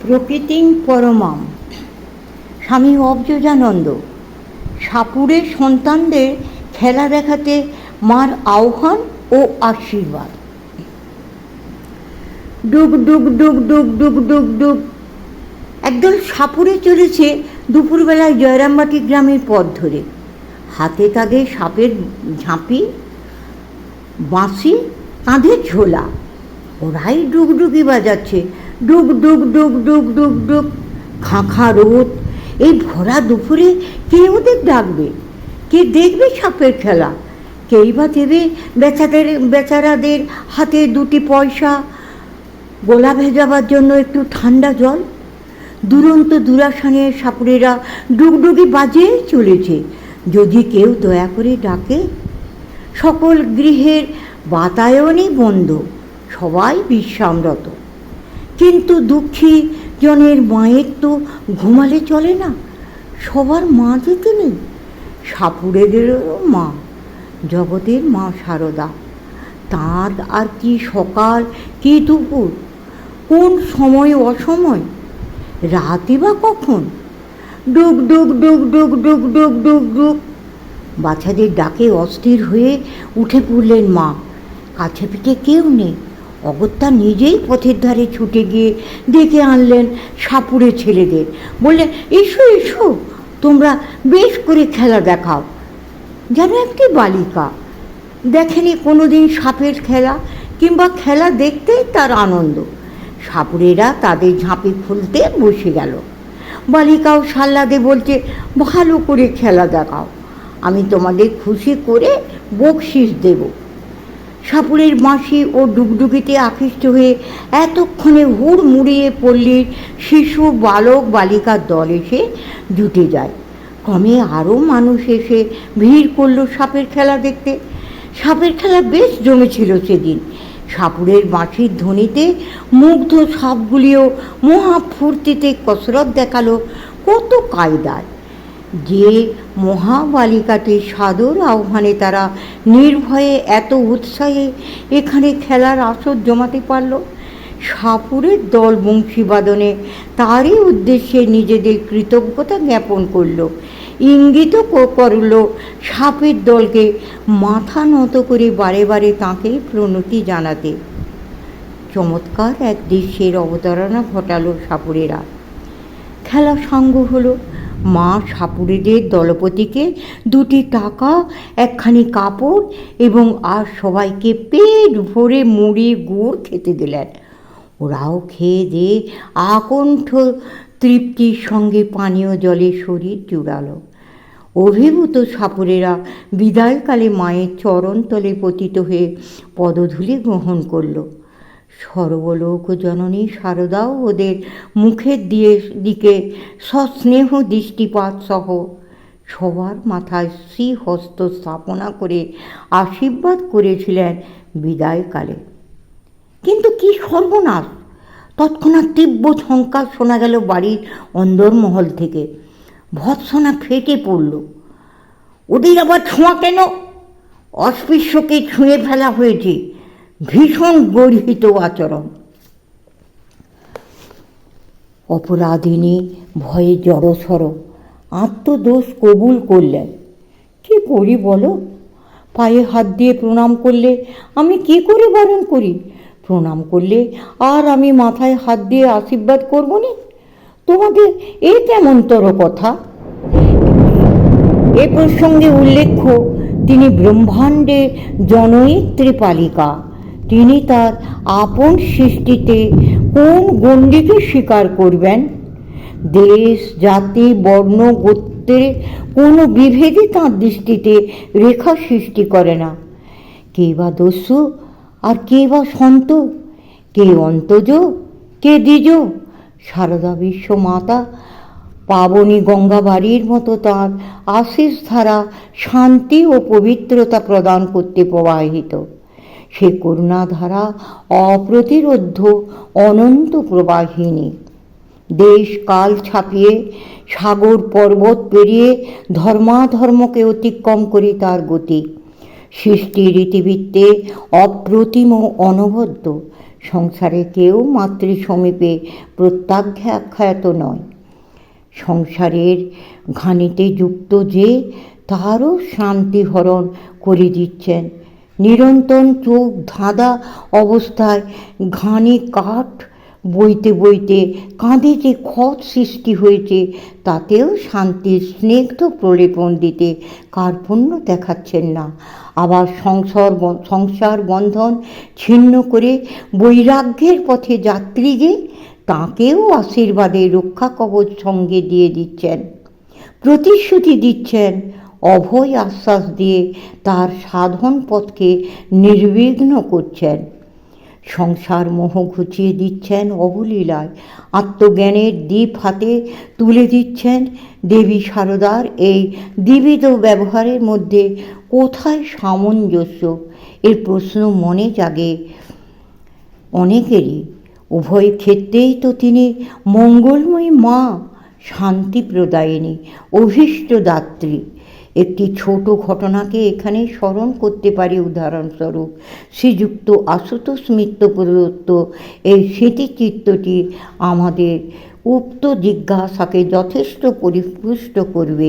প্রকৃতিং পরমাম। স্বামী অবযোজানন্দ। সাপুড়ের সন্তানদের খেলা দেখাতে মার আহ্বান ও আশীর্বাদ। ডুগ ডুগ ডুগ ডুগ ডুগ ডুগ ডুগ। একদল সাপুড়ে চলেছে দুপুরবেলায় জয়রামবাটি গ্রামের পথ ধরে। হাতে তাদের সাপের ঝাঁপি, বাঁশি, কাঁধে ঝোলা। ওরাই ডুগডুগি বাজাচ্ছে। ডুগ ডুগ ডুগ ডুগ ডুগ ডুগ। খাঁ খাঁ রোদ। এই ভরা দুপুরে কে ওদের ডাকবে? কে দেখবে সাপের খেলা? কেই বা দেবে বেচারাদের হাতে দুটি পয়সা, গলা ভেজাবার জন্য একটু ঠান্ডা জল? দুরন্ত দুরাশা নিয়ে সাপুড়েরা ডুগডুগি বাজিয়েই চলেছে। যদি কেউ দয়া করে ডাকে। সকল গৃহের বাতায়নই বন্ধ, সবাই বিশ্রামরত। কিন্তু দুঃখী জনের মায়ের তো ঘুমালে চলে না। সবার মা যে তিনি, সাপুড়েদেরও মা, জগতের মা সারদা। তাঁর আর কি সকাল, কি দুপুর, কোন সময় অসময়, রাতই বা কখন? ডুগ ডুগ ডুগ ডুগ ডুগ ডুগ ডুগ ডুগ। বাচ্চাদের ডাকে অস্থির হয়ে উঠে পড়লেন মা। কাছে পিঠে কেউ নেই। অগত্যা নিজেই পথের ধারে ছুটে গিয়ে ডেকে আনলেন সাপুড়ে ছেলেদের। বললেন, এসো এসো, তোমরা বেশ করে খেলা দেখাও। যেন একটি বালিকা দেখেনি কোনোদিন সাপের খেলা, কিংবা খেলা দেখতেই তার আনন্দ। সাপুড়েরা তাদের ঝাঁপি খুলতে বসে গেল। বালিকাও সাল্লাদে বলছে, ভালো করে খেলা দেখাও, আমি তোমাদের খুশি করে বকশিস দেব। সাপুড়ের বাঁশি ও ডুগডুগিতে আকৃষ্ট হয়ে এতক্ষণে হুড়মুড়িয়ে পল্লীর শিশু, বালক, বালিকার দল এসে জুটে যায়। ক্রমে আরও মানুষ এসে ভিড় করল সাপের খেলা দেখতে। সাপের খেলা বেশ জমেছিল সেদিন। সাপুড়ের বাঁশির ধ্বনিতে মুগ্ধ সাপগুলিও মহা ফুর্তিতে কসরত দেখালো কত কায়দায়। যে মহাবালিকাটির সাদর আহ্বানে তারা নির্ভয়ে এত উৎসাহে এখানে খেলার আসর জমাতে পারল। সাপুড়ের দল বংশীবাদনে তারই উদ্দেশ্যে নিজেদের কৃতজ্ঞতা জ্ঞাপন করল, ইঙ্গিত করল সাপের দলকে মাথা নত করে বারে বারে তাঁকে প্রণতি জানাতে। চমৎকার এক দৃশ্যের অবতারণা ঘটালো সাপুড়েরা। খেলা সাঙ্গ হলো। মা সাপুড়েদের দলপতিকে দুটি টাকা, একখানি কাপড় এবং আর সবাইকে পেট ভরে মুড়ি গুড় খেতে দিলেন। ওরাও খেয়ে দিয়ে আকণ্ঠ তৃপ্তির সঙ্গে পানীয় জলে শরীর জুড়ালো। অভিভূত সাপুড়েরা বিদায়কালে মায়ের চরণতলে পতিত হয়ে পদধূলি গ্রহণ করল। সর্বলোক জননী সারদাও ওদের মুখের দিকে সস্নেহ দৃষ্টিপাত সহ সবার মাথায় শ্রীহস্ত স্থাপনা করে আশীর্বাদ করেছিলেন বিদায়কালে। কিন্তু কি সর্বনাশ! তৎক্ষণাৎ তীব্র ঝঙ্কার শোনা গেল বাড়ির অন্দরমহল থেকে। ভৎসনা ফেটে পড়ল। ওদের আবার ছোঁয়া কেন? অস্পৃশ্যকে ছুঁয়ে ফেলা হয়েছে। ভীষণ গর্হিত আচরণ। অপরাধিনী ভয়ে জড়সড় আত্মদোষ কবুল করলেন। কি করি বলো? পায়ে হাত দিয়ে প্রণাম করলে আমি কি করে বারণ করি? প্রণাম করলে আর আমি মাথায় হাত দিয়ে আশীর্বাদ করবো না? তোমাদের এ কেমনতর কথা? এ প্রসঙ্গে উল্লেখ্য, তিনি ব্রহ্মাণ্ডের জনয়িত্রী পালিকা। তিনি তার আপন সৃষ্টিতে কোন গণ্ডিকে স্বীকার করবেন? দেশ, জাতি, বর্ণ, গোত্রের কোনো বিভেদই তাঁর দৃষ্টিতে রেখা সৃষ্টি করে না। কে বা দস্যু আর কে বা সন্ত, কে অন্তজ, কে দ্বিজ। সারদা বিশ্ব মাতা পাবনী গঙ্গাবাড়ির মতো তাঁর আশিস ধারা শান্তি ও পবিত্রতা প্রদান করতে প্রবাহিত। সে করুণাধারা অপ্রতিরোধ্য, অনন্ত প্রবাহিনী। দেশ কাল ছাপিয়ে, সাগর পর্বত পেরিয়ে, ধর্মাধর্মকে অতিক্রম করে তার গতি। সৃষ্টির ইতিবৃত্তে অপ্রতিম ও অনবদ্য। সংসারে কেউ মাতৃ সমীপে প্রত্যাখ্যাত নয়। সংসারের ঘানিতে যুক্ত যে তারও শান্তিহরণ করে দিচ্ছেন। নিরন্তর চোখ ধাঁধা অবস্থায় ঘানি কাঠ বইতে বইতে কাঁধে যে ক্ষত সৃষ্টি হয়েছে তাতেও শান্তির স্নিগ্ধ প্রলেপন দিতে কার্পণ্য দেখাচ্ছেন না। আবার সংসার বন্ধন ছিন্ন করে বৈরাগ্যের পথে যাত্রী যে তাঁকেও আশীর্বাদে রক্ষা কবচ সঙ্গে দিয়ে দিচ্ছেন, প্রতিশ্রুতি দিচ্ছেন, অভয় আশ্বাস দিয়ে তার সাধন পথকে নির্বিঘ্ন করছেন। সংসার মোহ ঘুচিয়ে দিচ্ছেন অবলীলায়, আত্মজ্ঞানের দীপ হাতে তুলে দিচ্ছেন। দেবী সারদার এই দ্বিবিধ ব্যবহারের মধ্যে কোথায় সামঞ্জস্য, এর প্রশ্ন মনে জাগে অনেকেরই। উভয় ক্ষেত্রেই তো তিনি মঙ্গলময়ী মা, শান্তি প্রদায়িনী, অভীষ্টদাত্রী। একটি ছোট ঘটনাকে এখানে স্মরণ করতে পারি উদাহরণস্বরূপ। শ্রীযুক্ত আশুতোষ মিত্র প্রদত্ত এই স্মৃতিচিত্রটি আমাদের উক্ত জিজ্ঞাসাকে যথেষ্ট পরিপুষ্ট করবে।